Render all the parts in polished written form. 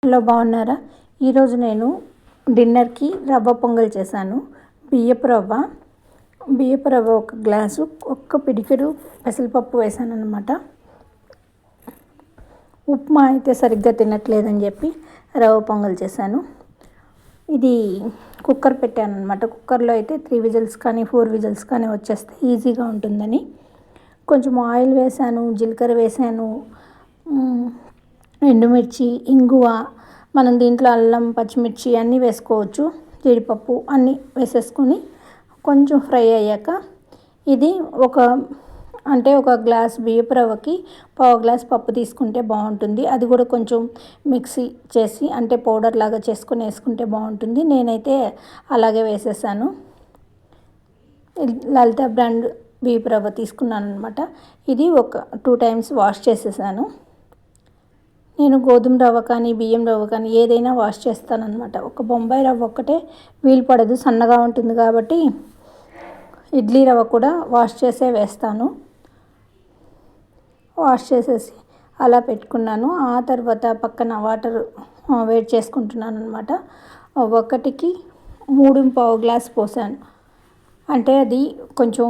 Hello, బాగున్నారా? ఈరోజు నేను డిన్నర్కి రవ్వ పొంగల్ చేశాను. బియ్యపు రవ్వ ఒక గ్లాసు, ఒక్క పిడికెడు పెసరపప్పు వేసాను అన్నమాట. ఉప్మా అయితే సరిగ్గా తినట్లేదని చెప్పి రవ్వ పొంగల్ చేశాను. ఇది కుక్కర్ పెట్టాను అనమాట. కుక్కర్లో అయితే 3 విజిల్స్ కానీ 4 విజిల్స్ కానీ వచ్చేస్తే ఈజీగా ఉంటుందని కొంచెం ఆయిల్ వేసాను, జీలకర్ర వేసాను, ఎండుమిర్చి, ఇంగువ, మనం దీంట్లో అల్లం, పచ్చిమిర్చి అన్నీ వేసుకోవచ్చు, జీడిపప్పు అన్నీ వేసేసుకొని కొంచెం ఫ్రై అయ్యాక ఇది ఒక గ్లాస్ బియ్యపు రవ్వకి పావు గ్లాస్ పప్పు తీసుకుంటే బాగుంటుంది. అది కూడా కొంచెం మిక్సీ చేసి అంటే పౌడర్ లాగా చేసుకొని వేసుకుంటే బాగుంటుంది. నేనైతే అలాగే వేసేసాను. లలిత బ్రాండ్ బియ్యపు రవ్వ తీసుకున్నాను అనమాట. ఇది ఒక 2 టైమ్స్ వాష్ చేసేసాను. నేను గోధుమ రవ్వ కానీ బియ్యం రవ్వ కానీ ఏదైనా వాష్ చేస్తానన్నమాట. ఒక బొంబాయి రవ్వ ఒక్కటే వీలు పడదు, సన్నగా ఉంటుంది కాబట్టి ఇడ్లీ రవ్వ కూడా వాష్ చేసే వేస్తాను. వాష్ చేసేసి అలా పెట్టుకున్నాను. ఆ తర్వాత పక్కన వాటర్ వేడి చేసుకుంటున్నాను అనమాట. ఒకటికి 3.25 గ్లాస్ పోసాను. అంటే అది కొంచెం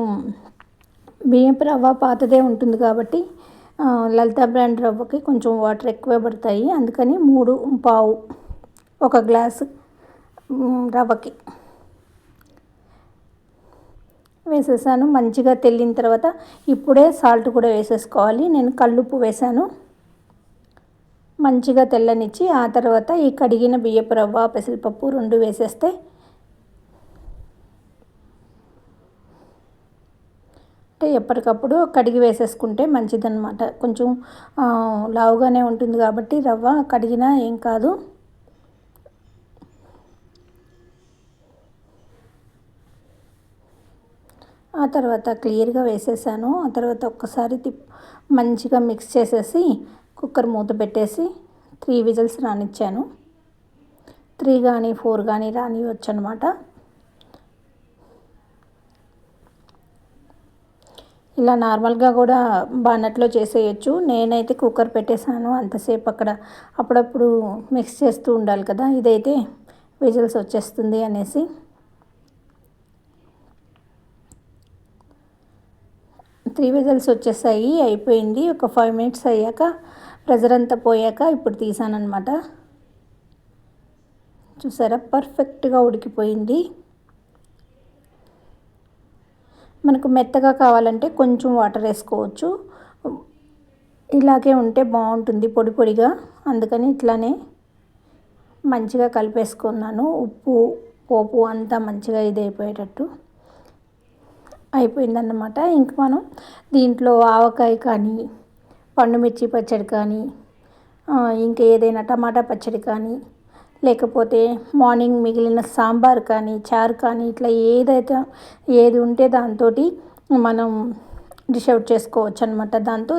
బియ్యపు రవ్వ పాతదే ఉంటుంది కాబట్టి లలిత బ్రాండ్ రవ్వకి కొంచెం వాటర్ ఎక్కువే పడతాయి. అందుకని 3.25 ఒక గ్లాసు రవ్వకి వేసేసాను. మంచిగా తెల్లిన తర్వాత ఇప్పుడే సాల్ట్ కూడా వేసేసుకోవాలి. నేను కల్లుప్పు వేసాను. మంచిగా తెల్లనిచ్చి ఆ తర్వాత ఈ కడిగిన బియ్యపు రవ్వ, పెసరపప్పు 2 వేసేస్తే అంటే ఎప్పటికప్పుడు కడిగి వేసేసుకుంటే మంచిదన్నమాట. కొంచెం లావుగానే ఉంటుంది కాబట్టి రవ్వ కడిగినా ఏం కాదు. ఆ తర్వాత క్లియర్గా వేసేసాను. ఆ తర్వాత ఒక్కసారి మంచిగా మిక్స్ చేసేసి కుక్కర్ మూత పెట్టేసి 3 విజిల్స్ రానిచ్చాను. 3 కానీ 4 కానీ రానివ్వచ్చు అనమాట. ఇలా నార్మల్గా కూడా బాణట్లో చేసేయచ్చు. నేనైతే కుక్కర్ పెట్టేశాను. అంతసేపు అప్పుడప్పుడు మిక్స్ చేస్తూ ఉండాలి కదా, ఇదైతే విజిల్స్ వచ్చేస్తుంది అనేసి 3 విజిల్స్ వచ్చేసాయి. అయిపోయింది. ఒక 5 మినిట్స్ అయ్యాక ప్రెజర్ అంతా పోయాక ఇప్పుడు తీసానమాట. చూసారా, పర్ఫెక్ట్గా ఉడికిపోయింది. మనకు మెత్తగా కావాలంటే కొంచెం వాటర్ వేసుకోవచ్చు. ఇలాగే ఉంటే బాగుంటుంది పొడి పొడిగా. అందుకని ఇట్లానే మంచిగా కలిపేసుకున్నాను. ఉప్పు, పోపు అంతా మంచిగా అయిపోయేటట్టు అయిపోయిందన్నమాట. ఇంక మనం దీంట్లో ఆవకాయ కానీ, పండుమిర్చి పచ్చడి కానీ, ఇంకా ఏదైనా టమాటా పచ్చడి కానీ, లేకపోతే మార్నింగ్ మిగిలిన సాంబార్ కానీ, చారు కానీ, ఇట్లా ఏది ఉంటే దాంతో మనం డిష్ అవుట్ చేసుకోవచ్చు అనమాట. దాంతో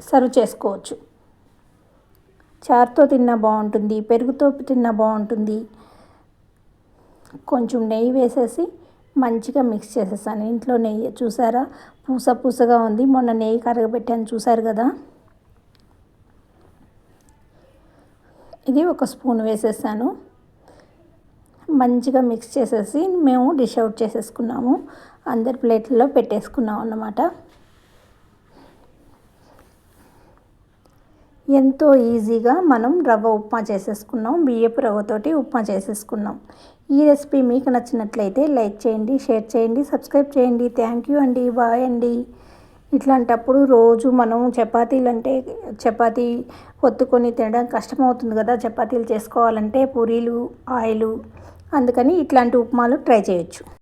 సర్వ్ చేసుకోవచ్చు. చారుతో తిన్నా బాగుంటుంది, పెరుగుతో తిన్నా బాగుంటుంది. కొంచెం నెయ్యి వేసేసి మంచిగా మిక్స్ చేసేసాను. ఇంట్లో నెయ్యి చూసారా, పూసగా ఉంది. మొన్న నెయ్యి కరగబెట్టాను చూసారు కదా. ఇది ఒక స్పూన్ వేసేసాను. మంచిగా మిక్స్ చేసేసి మేము డిష్ అవుట్ చేసేసుకున్నాము. అందరి ప్లేట్లలో పెట్టేసుకున్నాం అన్నమాట. ఎంతో ఈజీగా మనం రవ్వ ఉప్మా చేసేసుకున్నాం. బియ్యపు రవ్వతోటి ఉప్మా చేసేసుకున్నాం. ఈ రెసిపీ మీకు నచ్చినట్లయితే లైక్ చేయండి, షేర్ చేయండి, సబ్స్క్రైబ్ చేయండి. థ్యాంక్ యూ అండి. బాయ్ అండి. ఇట్లాంటప్పుడు రోజు మనం చపాతీ ఒత్తుకొని తినడం కష్టమవుతుంది కదా, చపాతీలు చేసుకోవాలంటే పూరీలు, ఆయిలు. అందుకని ఇట్లాంటి ఉప్మాలు ట్రై చేయొచ్చు.